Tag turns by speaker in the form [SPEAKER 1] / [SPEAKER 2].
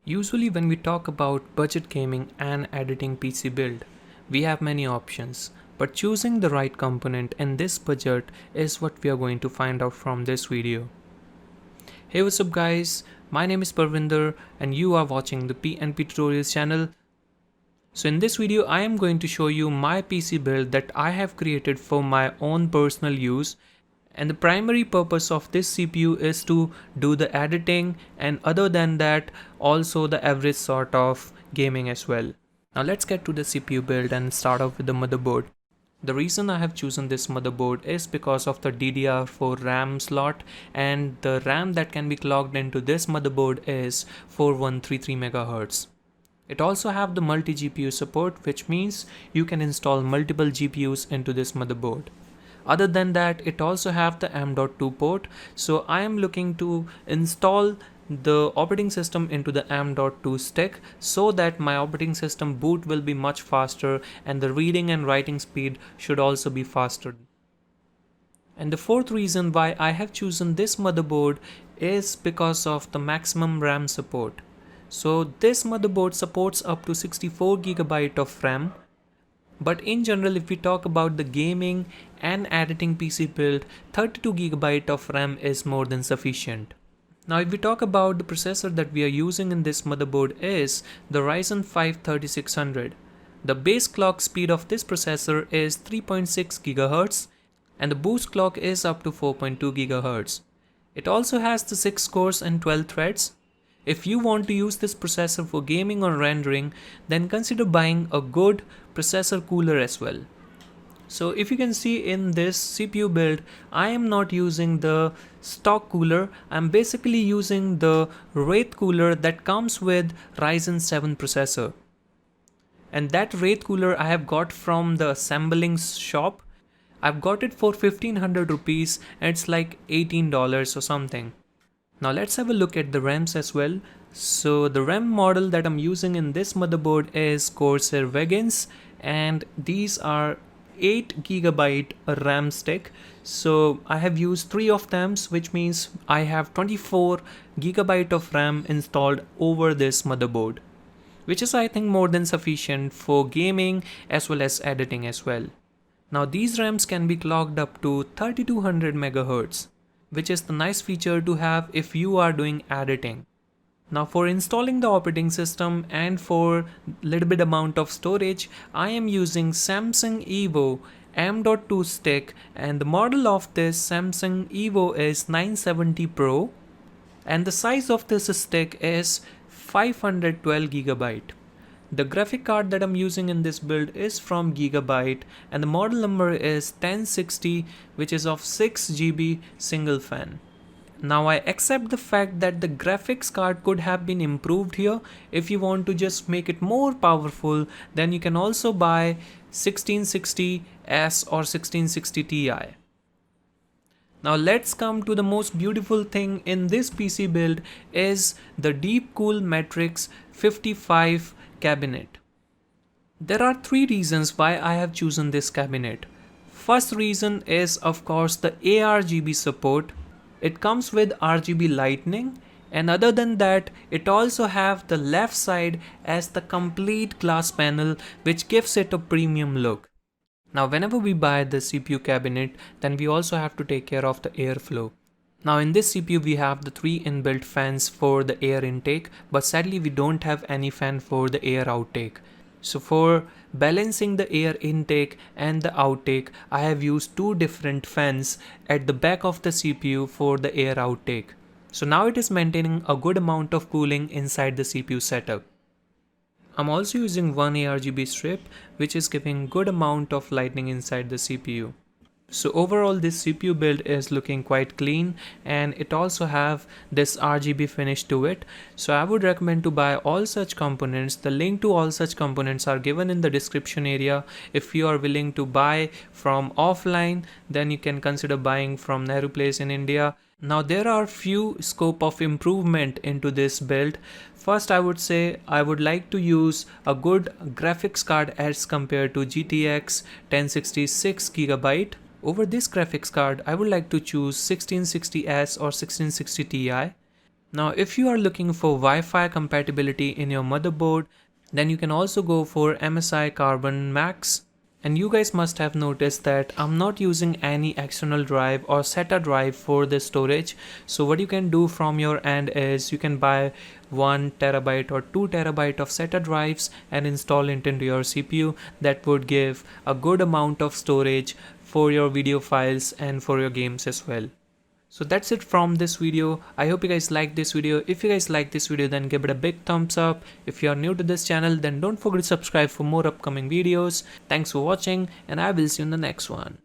[SPEAKER 1] Usually when we talk about budget gaming and editing PC build, we have many options, but choosing the right component in this budget is what we are going to find out from this video. Hey, what's up guys, my name is Parvinder and you are watching the PNP Tutorials channel. So in this video I am going to show you my PC build that I have created for my own personal use. And the primary purpose of this CPU is to do the editing, and other than that also the average sort of gaming as well. Now let's get to the CPU build and start off with the motherboard. The reason I have chosen this motherboard is because of the DDR4 RAM slot, and the RAM that can be clocked into this motherboard is 4133 MHz. It also have the multi GPU support, which means you can install multiple GPUs into this motherboard. Other than that, it also have the M.2 port, so I am looking to install the operating system into the M.2 stick so that my operating system boot will be much faster and the reading and writing speed should also be faster. And the fourth reason why I have chosen this motherboard is because of the maximum RAM support. So this motherboard supports up to 64 GB of RAM. But in general, if we talk about the gaming and editing PC build, 32 GB of RAM is more than sufficient. Now if we talk about the processor that we are using in this motherboard is the Ryzen 5 3600. The base clock speed of this processor is 3.6 GHz and the boost clock is up to 4.2 GHz. It also has the 6 cores and 12 threads. If you want to use this processor for gaming or rendering, then consider buying a good processor cooler as well. So if you can see in this CPU build, I am not using the stock cooler. I'm basically using the Wraith cooler that comes with Ryzen 7 processor. And that Wraith cooler I have got from the assembling shop. I've got it for 1500 rupees and it's like $18 or something. Now let's have a look at the RAMs as well. So the RAM model that I'm using in this motherboard is Corsair RAM, and these are 8 GB RAM stick. So I have used 3 of them, which means I have 24 GB of RAM installed over this motherboard, which is I think more than sufficient for gaming as well as editing as well. Now these RAMs can be clocked up to 3200 MHz. Which is the nice feature to have if you are doing editing. Now for installing the operating system and for little bit amount of storage, I am using Samsung Evo M.2 stick, and the model of this Samsung Evo is 970 Pro and the size of this stick is 512 GB. The graphic card that I'm using in this build is from Gigabyte and the model number is 1060, which is of 6 GB single fan. Now I accept the fact that the graphics card could have been improved here. If you want to just make it more powerful, then you can also buy 1660S or 1660 Ti. Now let's come to the most beautiful thing in this PC build is the Deepcool matrexx 55 cabinet. There are 3 reasons why I have chosen this cabinet. First reason is of course the ARGB support. It comes with RGB lighting, and other than that it also have the left side as the complete glass panel, which gives it a premium look. Now whenever we buy the CPU cabinet, then we also have to take care of the airflow. Now in this CPU we have the 3 inbuilt fans for the air intake, but sadly we don't have any fan for the air outtake. So for balancing the air intake and the outtake, I have used 2 different fans at the back of the CPU for the air outtake. So now it is maintaining a good amount of cooling inside the CPU setup. I'm also using one ARGB strip, which is giving good amount of lighting inside the CPU. So overall this CPU build is looking quite clean, and it also have this RGB finish to it. So I would recommend to buy all such components. The link to all such components are given in the description area. If you are willing to buy from offline, then you can consider buying from Nehru Place in India. Now there are few scope of improvement into this build. First I would say I would like to use a good graphics card as compared to GTX 1066 GB. Over this graphics card, I would like to choose 1660S or 1660 Ti. Now if you are looking for Wi-Fi compatibility in your motherboard, then you can also go for MSI Carbon Max. And you guys must have noticed that I'm not using any external drive or SATA drive for the storage. So what you can do from your end is you can buy 1 terabyte or 2 terabyte of SATA drives and install it into your CPU. That would give a good amount of storage for your video files and for your games as well. So that's it from this video. I hope you guys like this video. If you guys like this video, then give it a big thumbs up. If you are new to this channel, then don't forget to subscribe for more upcoming videos. Thanks for watching, and I will see you in the next one.